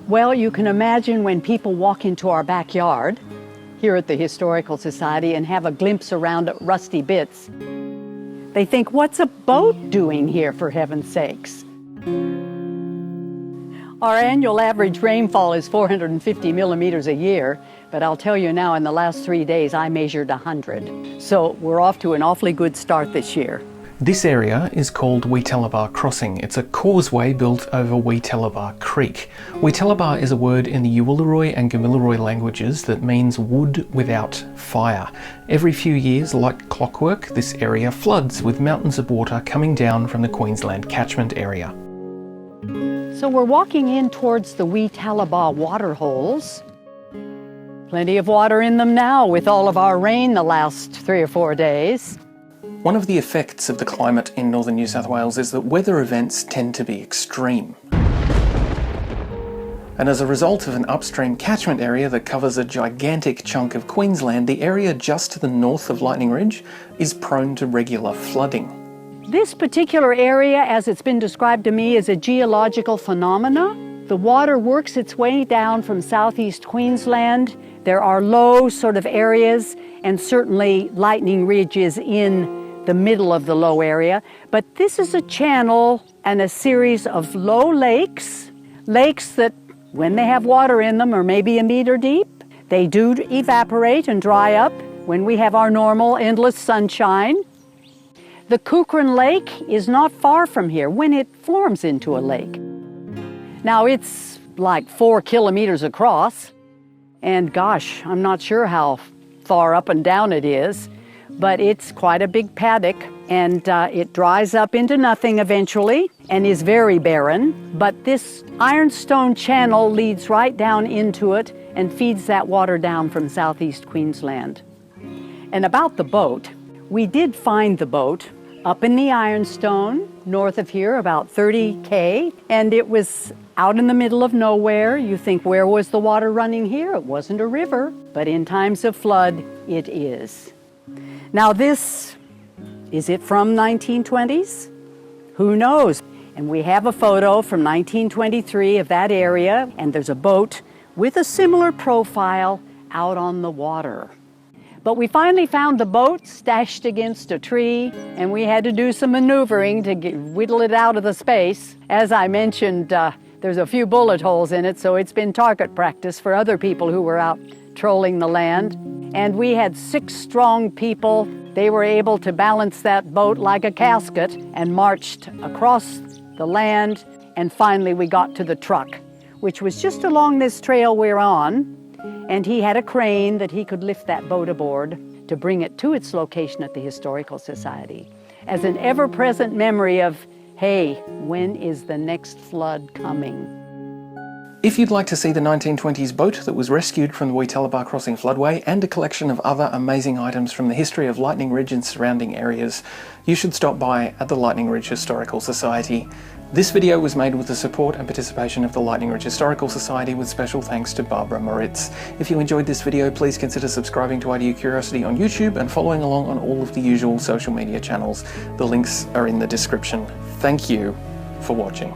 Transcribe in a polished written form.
Well, you can imagine when people walk into our backyard here at the Historical Society and have a glimpse around at rusty bits. They think, what's a boat doing here, for heaven's sakes? Our annual average rainfall is 450 millimeters a year, but I'll tell you now, in the last 3 days, I measured 100. So we're off to an awfully good start this year. This area is called Weetalibah Crossing. It's a causeway built over Weetalibah Creek. Weetalibah is a word in the Yuwaalaaray and Gamilaraay languages that means wood without fire. Every few years, like clockwork, this area floods with mountains of water coming down from the Queensland catchment area. So we're walking in towards the Weetalibah water holes. Plenty of water in them now with all of our rain the last 3 or 4 days. One of the effects of the climate in northern New South Wales is that weather events tend to be extreme. And as a result of an upstream catchment area that covers a gigantic chunk of Queensland, the area just to the north of Lightning Ridge is prone to regular flooding. This particular area, as it's been described to me, is a geological phenomena. The water works its way down from southeast Queensland. There are low sort of areas, and certainly Lightning Ridge is in the middle of the low area. But this is a channel and a series of low lakes that, when they have water in them, are maybe a meter deep. They do evaporate and dry up when we have our normal endless sunshine. The Cochrane Lake is not far from here when it forms into a lake. Now it's like 4 kilometers across, and gosh, I'm not sure how far up and down it is, but it's quite a big paddock, and it dries up into nothing eventually and is very barren. But this ironstone channel leads right down into it and feeds that water down from southeast Queensland. And about the boat, we did find the boat up in the ironstone, north of here, about 30 km, and it was out in the middle of nowhere. You think, where was the water running here? It wasn't a river, but in times of flood, it is. Now is it from 1920s? Who knows? And we have a photo from 1923 of that area, and there's a boat with a similar profile out on the water. But we finally found the boat stashed against a tree, and we had to do some maneuvering to whittle it out of the space. As I mentioned, there's a few bullet holes in it, so it's been target practice for other people who were out trolling the land. And we had 6 strong people. They were able to balance that boat like a casket and marched across the land. And finally we got to the truck, which was just along this trail we're on. And he had a crane that he could lift that boat aboard to bring it to its location at the Historical Society as an ever-present memory of, hey, when is the next flood coming? If you'd like to see the 1920s boat that was rescued from the Weetalibah Crossing floodway and a collection of other amazing items from the history of Lightning Ridge and surrounding areas, you should stop by at the Lightning Ridge Historical Society. This video was made with the support and participation of the Lightning Ridge Historical Society, with special thanks to Barbara Moritz. If you enjoyed this video, please consider subscribing to IDU Curiosity on YouTube and following along on all of the usual social media channels. The links are in the description. Thank you for watching.